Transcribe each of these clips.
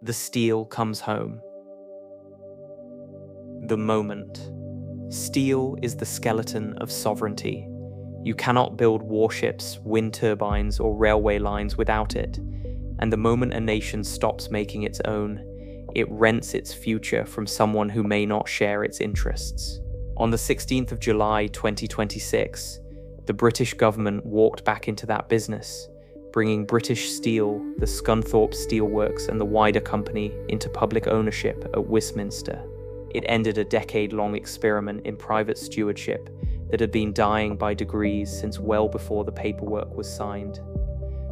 The steel comes home. The moment. Steel is the skeleton of sovereignty. You cannot build warships, wind turbines, or railway lines without it. And the moment a nation stops making its own, it rents its future from someone who may not share its interests. On the 16th of July 2026, the British government walked back into that business, bringing British Steel, the Scunthorpe Steelworks, and the wider company into public ownership at Westminster. It ended a decade-long experiment in private stewardship that had been dying by degrees since well before the paperwork was signed.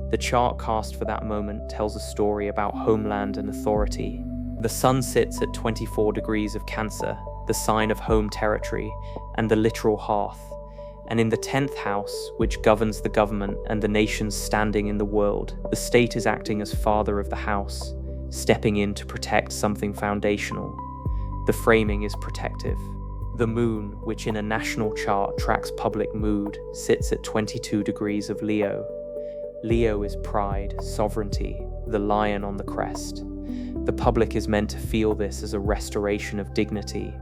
The chart cast for that moment tells a story about homeland and authority. The sun sits at 24 degrees of Cancer, the sign of home territory and the literal hearth. And in the 10th house, which governs the government and the nation's standing in the world, the state is acting as father of the house, stepping in to protect something foundational. The framing is protective. The moon, which in a national chart tracks public mood, sits at 22 degrees of Leo. Leo is pride, sovereignty, the lion on the crest. The public is meant to feel this as a restoration of dignity,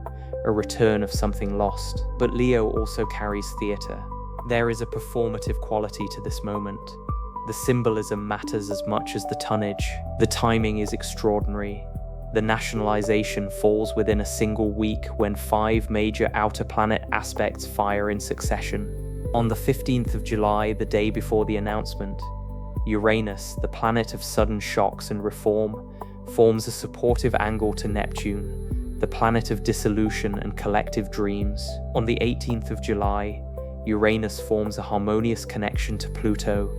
a return of something lost. But Leo also carries theatre. There is a performative quality to this moment. The symbolism matters as much as the tonnage. The timing is extraordinary. The nationalization falls within a single week when 5 major outer planet aspects fire in succession. On the 15th of July, the day before the announcement, Uranus, the planet of sudden shocks and reform, forms a supportive angle to Neptune, the planet of dissolution and collective dreams. On the 18th of July, Uranus forms a harmonious connection to Pluto,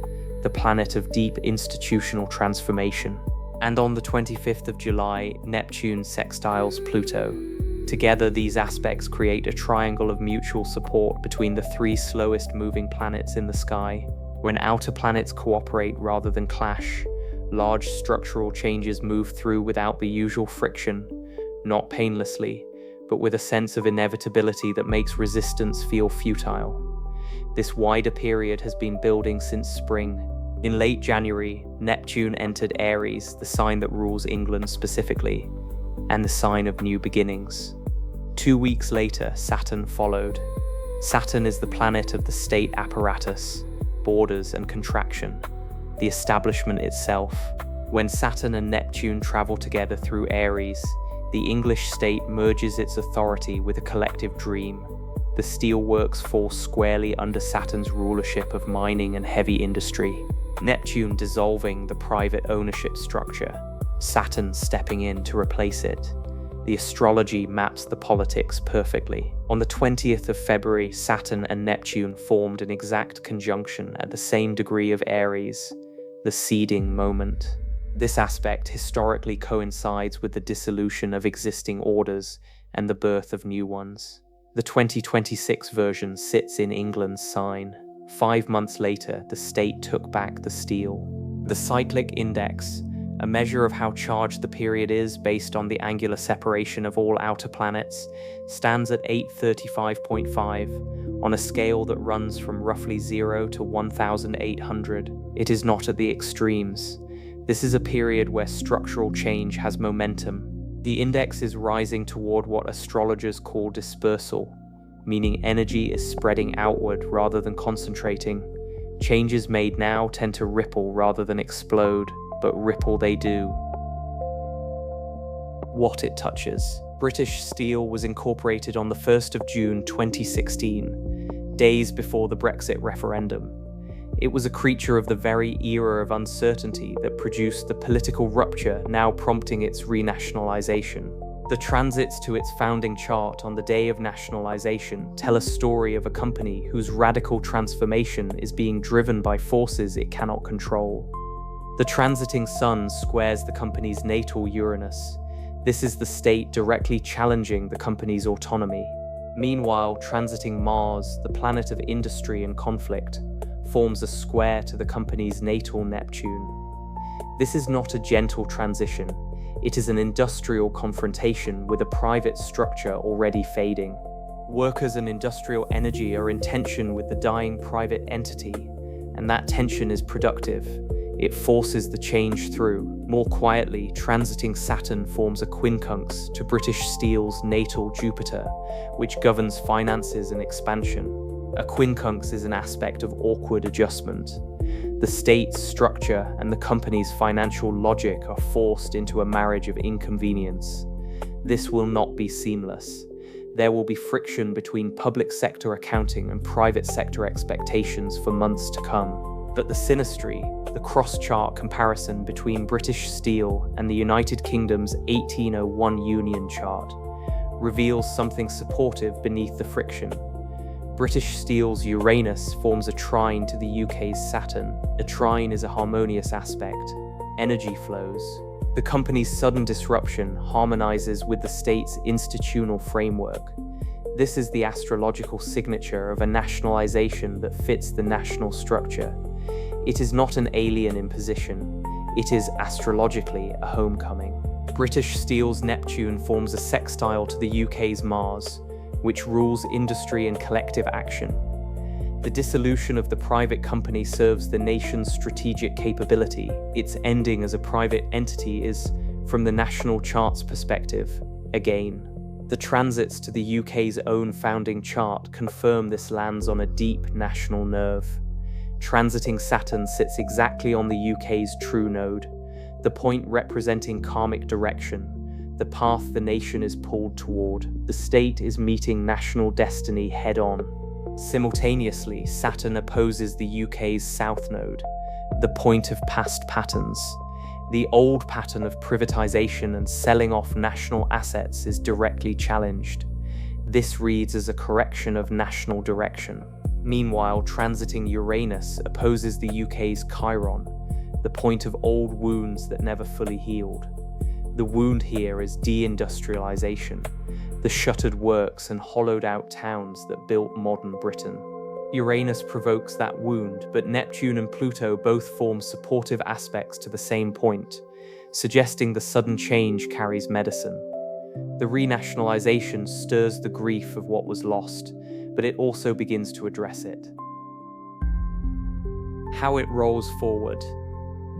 the planet of deep institutional transformation. And on the 25th of July, Neptune sextiles Pluto. Together, these aspects create a triangle of mutual support between the 3 slowest moving planets in the sky. When outer planets cooperate rather than clash, large structural changes move through without the usual friction, not painlessly, but with a sense of inevitability that makes resistance feel futile. This wider period has been building since spring. In late January, Neptune entered Aries, the sign that rules England specifically, and the sign of new beginnings. 2 weeks later, Saturn followed. Saturn is the planet of the state apparatus, borders and contraction, the establishment itself. When Saturn and Neptune travel together through Aries, the English state merges its authority with a collective dream. The steelworks fall squarely under Saturn's rulership of mining and heavy industry. Neptune dissolving the private ownership structure, Saturn stepping in to replace it. The astrology maps the politics perfectly. On the 20th of February, Saturn and Neptune formed an exact conjunction at the same degree of Aries, the seeding moment. This aspect historically coincides with the dissolution of existing orders and the birth of new ones. The 2026 version sits in England's sign. 5 months later, the state took back the steel. The cyclic index, a measure of how charged the period is based on the angular separation of all outer planets, stands at 835.5 on a scale that runs from roughly 0 to 1,800. It is not at the extremes. This is a period where structural change has momentum. The index is rising toward what astrologers call dispersal, meaning energy is spreading outward rather than concentrating. Changes made now tend to ripple rather than explode, but ripple they do. What it touches. British Steel was incorporated on the 1st of June 2016, days before the Brexit referendum. It was a creature of the very era of uncertainty that produced the political rupture now prompting its renationalisation. The transits to its founding chart on the day of nationalisation tell a story of a company whose radical transformation is being driven by forces it cannot control. The transiting sun squares the company's natal Uranus. This is the state directly challenging the company's autonomy. Meanwhile, transiting Mars, the planet of industry and conflict, forms a square to the company's natal Neptune. This is not a gentle transition. It is an industrial confrontation with a private structure already fading. Workers and industrial energy are in tension with the dying private entity, and that tension is productive. It forces the change through. More quietly, transiting Saturn forms a quincunx to British Steel's natal Jupiter, which governs finances and expansion. A quincunx is an aspect of awkward adjustment. The state's structure and the company's financial logic are forced into a marriage of inconvenience. This will not be seamless. There will be friction between public sector accounting and private sector expectations for months to come. But the synastry, the cross-chart comparison between British Steel and the United Kingdom's 1801 Union chart, reveals something supportive beneath the friction. British Steel's Uranus forms a trine to the UK's Saturn. A trine is a harmonious aspect. Energy flows. The company's sudden disruption harmonizes with the state's institutional framework. This is the astrological signature of a nationalization that fits the national structure. It is not an alien imposition. It is astrologically a homecoming. British Steel's Neptune forms a sextile to the UK's Mars, which rules industry and collective action. The dissolution of the private company serves the nation's strategic capability. Its ending as a private entity is, from the national chart's perspective, a gain. The transits to the UK's own founding chart confirm this lands on a deep national nerve. Transiting Saturn sits exactly on the UK's true node, the point representing karmic direction, the path the nation is pulled toward. The state is meeting national destiny head-on. Simultaneously, Saturn opposes the UK's south node, the point of past patterns. The old pattern of privatization and selling off national assets is directly challenged. This reads as a correction of national direction. Meanwhile, transiting Uranus opposes the UK's Chiron, the point of old wounds that never fully healed. The wound here is deindustrialization, the shuttered works and hollowed-out towns that built modern Britain. Uranus provokes that wound, but Neptune and Pluto both form supportive aspects to the same point, suggesting the sudden change carries medicine. The renationalization stirs the grief of what was lost, but it also begins to address it. How it rolls forward.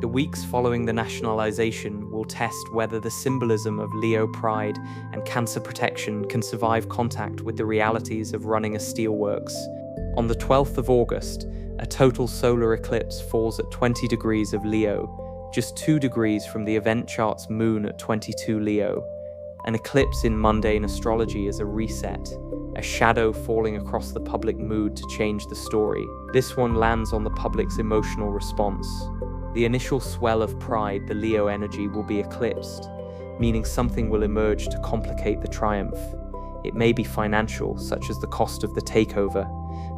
The weeks following the nationalization will test whether the symbolism of Leo pride and Cancer protection can survive contact with the realities of running a steelworks. On the 12th of August, a total solar eclipse falls at 20 degrees of Leo, just 2 degrees from the event chart's moon at 22 Leo. An eclipse in mundane astrology is a reset, a shadow falling across the public mood to change the story. This one lands on the public's emotional response. The initial swell of pride, the Leo energy, will be eclipsed, meaning something will emerge to complicate the triumph. It may be financial, such as the cost of the takeover,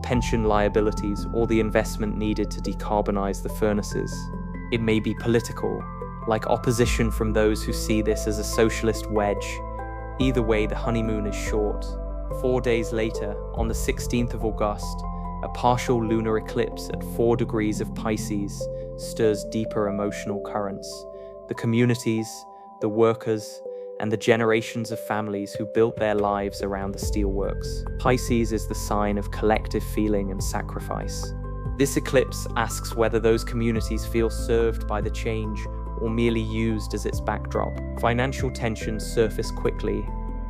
pension liabilities, or the investment needed to decarbonize the furnaces. It may be political, like opposition from those who see this as a socialist wedge. Either way, the honeymoon is short. 4 days later, on the 16th of August, a partial lunar eclipse at 4 degrees of Pisces stirs deeper emotional currents. The communities, the workers, and the generations of families who built their lives around the steelworks. Pisces is the sign of collective feeling and sacrifice. This eclipse asks whether those communities feel served by the change or merely used as its backdrop. Financial tensions surface quickly.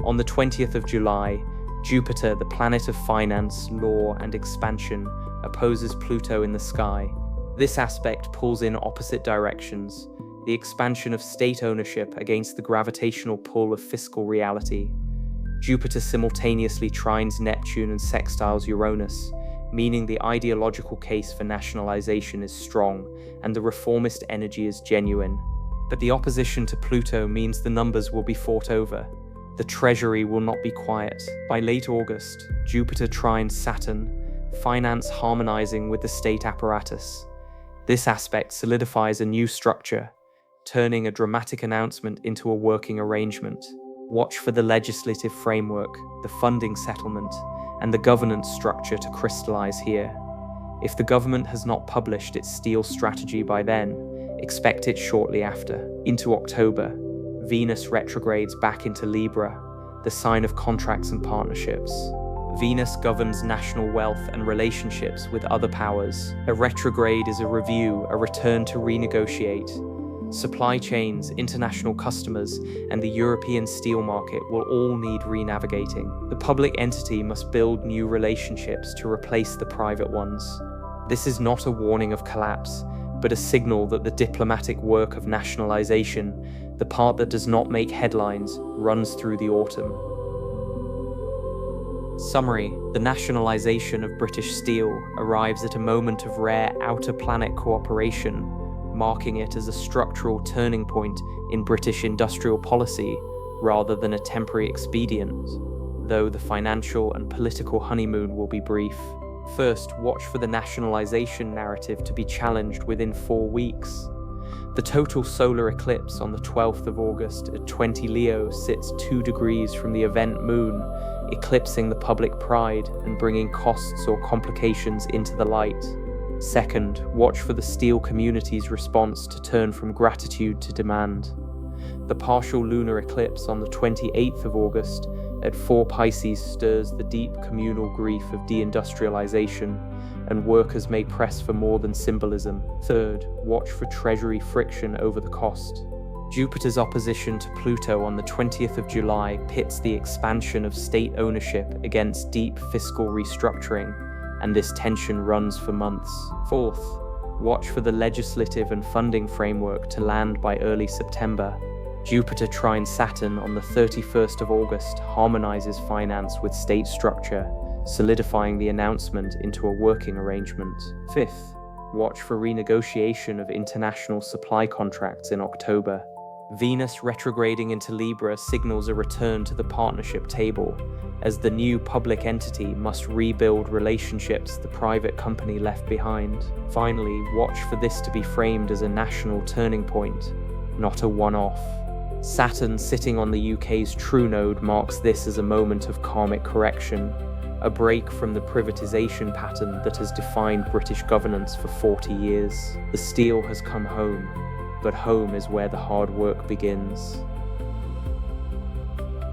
On the 20th of July, Jupiter, the planet of finance, law, and expansion, opposes Pluto in the sky. This aspect pulls in opposite directions, the expansion of state ownership against the gravitational pull of fiscal reality. Jupiter simultaneously trines Neptune and sextiles Uranus, meaning the ideological case for nationalization is strong and the reformist energy is genuine. But the opposition to Pluto means the numbers will be fought over. The treasury will not be quiet. By late August, Jupiter trines Saturn, finance harmonizing with the state apparatus. This aspect solidifies a new structure, turning a dramatic announcement into a working arrangement. Watch for the legislative framework, the funding settlement, and the governance structure to crystallize here. If the government has not published its steel strategy by then, expect it shortly after. Into October, Venus retrogrades back into Libra, the sign of contracts and partnerships. Venus governs national wealth and relationships with other powers. A retrograde is a review, a return to renegotiate. Supply chains, international customers, and the European steel market will all need renavigating. The public entity must build new relationships to replace the private ones. This is not a warning of collapse, but a signal that the diplomatic work of nationalization, the part that does not make headlines, runs through the autumn. Summary: the nationalization of British Steel arrives at a moment of rare outer-planet cooperation, marking it as a structural turning point in British industrial policy rather than a temporary expedient, though the financial and political honeymoon will be brief. First, watch for the nationalization narrative to be challenged within 4 weeks. The total solar eclipse on the 12th of August at 20 Leo sits 2 degrees from the event moon, eclipsing the public pride and bringing costs or complications into the light. Second, watch for the steel community's response to turn from gratitude to demand. The partial lunar eclipse on the 28th of August at 4 Pisces stirs the deep communal grief of deindustrialization, and workers may press for more than symbolism. Third, watch for treasury friction over the cost. Jupiter's opposition to Pluto on the 20th of July pits the expansion of state ownership against deep fiscal restructuring, and this tension runs for months. Fourth, watch for the legislative and funding framework to land by early September. Jupiter trine Saturn on the 31st of August harmonizes finance with state structure, solidifying the announcement into a working arrangement. Fifth, watch for renegotiation of international supply contracts in October. Venus retrograding into Libra signals a return to the partnership table, as the new public entity must rebuild relationships the private company left behind. Finally, watch for this to be framed as a national turning point, not a one-off. Saturn sitting on the UK's true node marks this as a moment of karmic correction, a break from the privatization pattern that has defined British governance for 40 years. The steel has come home, but home is where the hard work begins.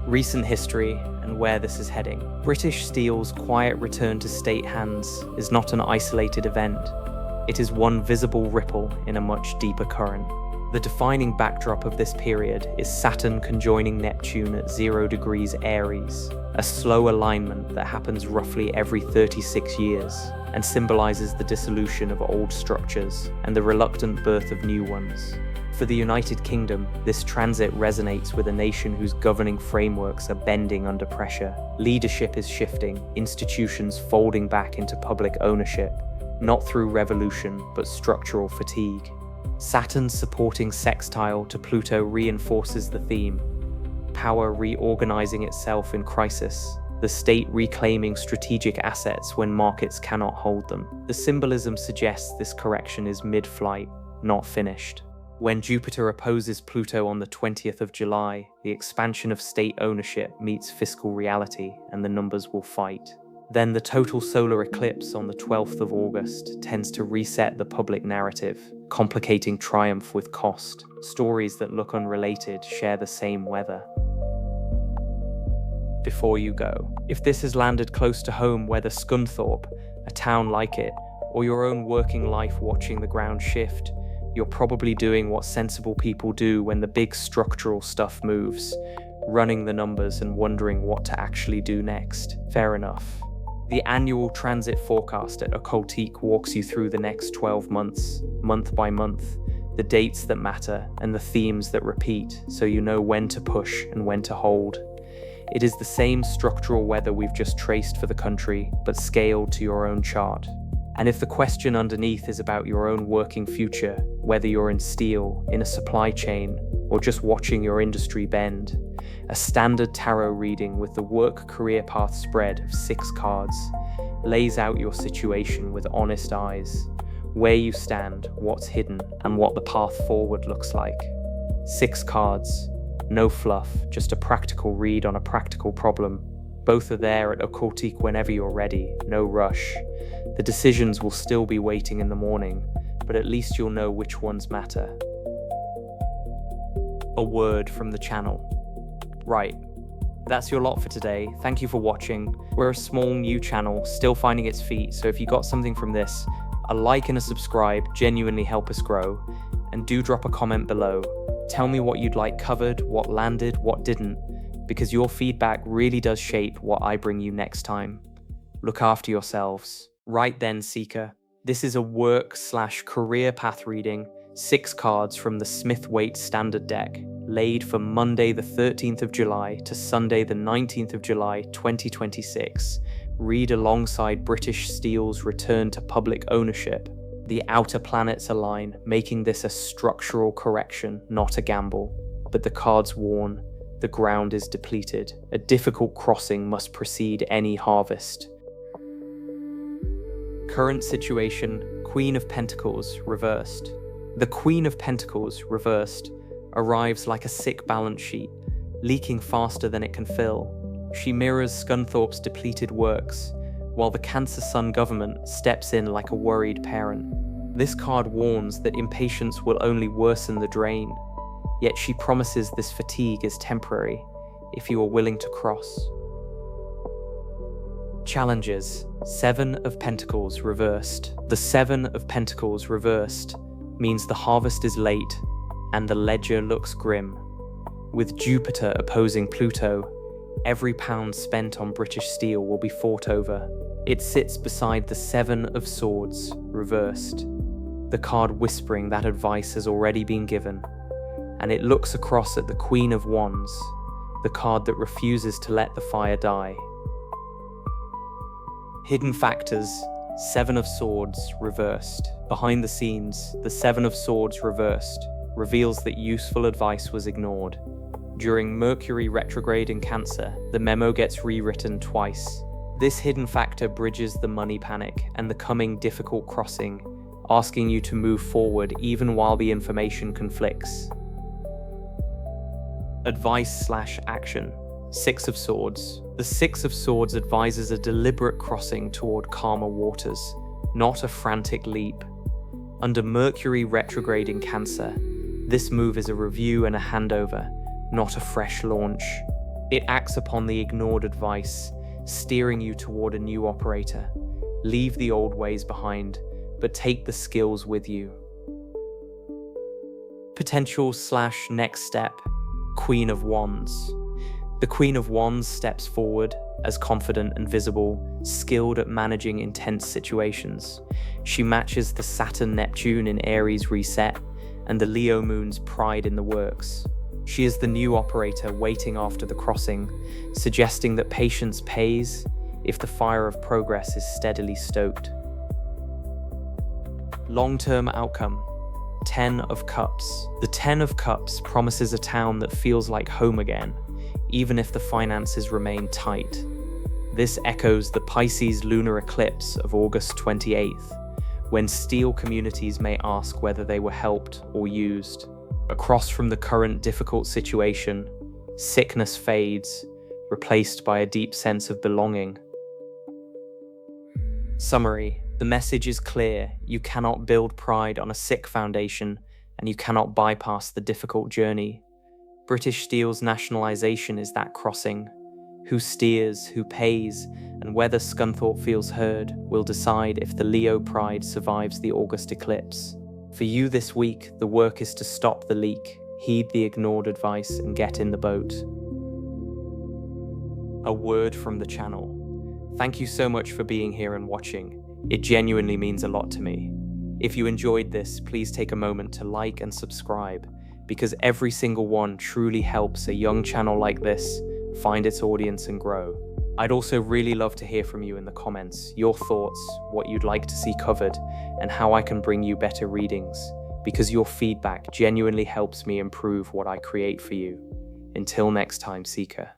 Recent history and where this is heading. British Steel's quiet return to state hands is not an isolated event. It is one visible ripple in a much deeper current. The defining backdrop of this period is Saturn conjoining Neptune at 0 degrees Aries, a slow alignment that happens roughly every 36 years and symbolizes the dissolution of old structures and the reluctant birth of new ones. For the United Kingdom, this transit resonates with a nation whose governing frameworks are bending under pressure. Leadership is shifting, institutions folding back into public ownership, not through revolution, but structural fatigue. Saturn's supporting sextile to Pluto reinforces the theme: power reorganizing itself in crisis, the state reclaiming strategic assets when markets cannot hold them. The symbolism suggests this correction is mid-flight, not finished. When Jupiter opposes Pluto on the 20th of July, the expansion of state ownership meets fiscal reality, and the numbers will fight. Then the total solar eclipse on the 12th of August tends to reset the public narrative, complicating triumph with cost. Stories that look unrelated share the same weather. Before you go, if this has landed close to home, whether Scunthorpe, a town like it, or your own working life watching the ground shift, you're probably doing what sensible people do when the big structural stuff moves, running the numbers and wondering what to actually do next. Fair enough. The annual transit forecast at Occultique walks you through the next 12 months, month by month, the dates that matter and the themes that repeat, so you know when to push and when to hold. It is the same structural weather we've just traced for the country, but scaled to your own chart. And if the question underneath is about your own working future, whether you're in steel, in a supply chain, or just watching your industry bend, a standard tarot reading with the work career path spread of 6 cards lays out your situation with honest eyes, where you stand, what's hidden, and what the path forward looks like. 6 cards, no fluff, just a practical read on a practical problem. Both are there at Occultique whenever you're ready, no rush. The decisions will still be waiting in the morning, but at least you'll know which ones matter. A word from the channel. Right, That's your lot for today. Thank you for watching. We're a small new channel, still finding its feet, so if you got something from this, a like and a subscribe genuinely help us grow. And do drop a comment below. Tell me what you'd like covered, what landed, what didn't, because your feedback really does shape what I bring you next time. Look after yourselves. Right then, Seeker. This is a work/career path reading, 6 cards from the Smith-Waite Standard Deck, laid for Monday the 13th of July to Sunday the 19th of July 2026. Read alongside British Steel's return to public ownership. The outer planets align, making this a structural correction, not a gamble. But the cards warn, the ground is depleted. A difficult crossing must precede any harvest. Current situation, Queen of Pentacles reversed. The Queen of Pentacles reversed arrives like a sick balance sheet, leaking faster than it can fill. She mirrors Scunthorpe's depleted works, while the Cancer Sun government steps in like a worried parent. This card warns that impatience will only worsen the drain, yet she promises this fatigue is temporary, if you are willing to cross. Challenges, 7 of Pentacles reversed. The 7 of Pentacles reversed means the harvest is late, and the ledger looks grim. With Jupiter opposing Pluto, every pound spent on British Steel will be fought over. It sits beside the 7 of Swords, reversed, the card whispering that advice has already been given, and it looks across at the Queen of Wands, the card that refuses to let the fire die. Hidden factors, 7 of Swords, reversed. Behind the scenes, the 7 of Swords reversed reveals that useful advice was ignored. During Mercury retrograde in Cancer, the memo gets rewritten twice. This hidden factor bridges the money panic and the coming difficult crossing, asking you to move forward even while the information conflicts. Advice/action, 6 of Swords. The 6 of Swords advises a deliberate crossing toward calmer waters, not a frantic leap. Under Mercury retrograde in Cancer, this move is a review and a handover, not a fresh launch. It acts upon the ignored advice, steering you toward a new operator. Leave the old ways behind, but take the skills with you. Potential/next step, Queen of Wands. The Queen of Wands steps forward as confident and visible, skilled at managing intense situations. She matches the Saturn-Neptune in Aries reset and the Leo moon's pride in the works. She is the new operator waiting after the crossing, suggesting that patience pays if the fire of progress is steadily stoked. Long-term outcome, 10 of Cups. The 10 of Cups promises a town that feels like home again, even if the finances remain tight. This echoes the Pisces lunar eclipse of August 28th, when steel communities may ask whether they were helped or used. Across from the current difficult situation, sickness fades, replaced by a deep sense of belonging. Summary: the message is clear. You cannot build pride on a sick foundation, and you cannot bypass the difficult journey. British Steel's nationalisation is that crossing. Who steers, who pays, and whether Scunthorpe feels heard will decide if the Leo pride survives the August eclipse. For you this week, the work is to stop the leak, heed the ignored advice, and get in the boat. A word from the channel. Thank you so much for being here and watching. It genuinely means a lot to me. If you enjoyed this, please take a moment to like and subscribe, because every single one truly helps a young channel like this find its audience and grow. I'd also really love to hear from you in the comments, your thoughts, what you'd like to see covered, and how I can bring you better readings, because your feedback genuinely helps me improve what I create for you. Until next time, Seeker.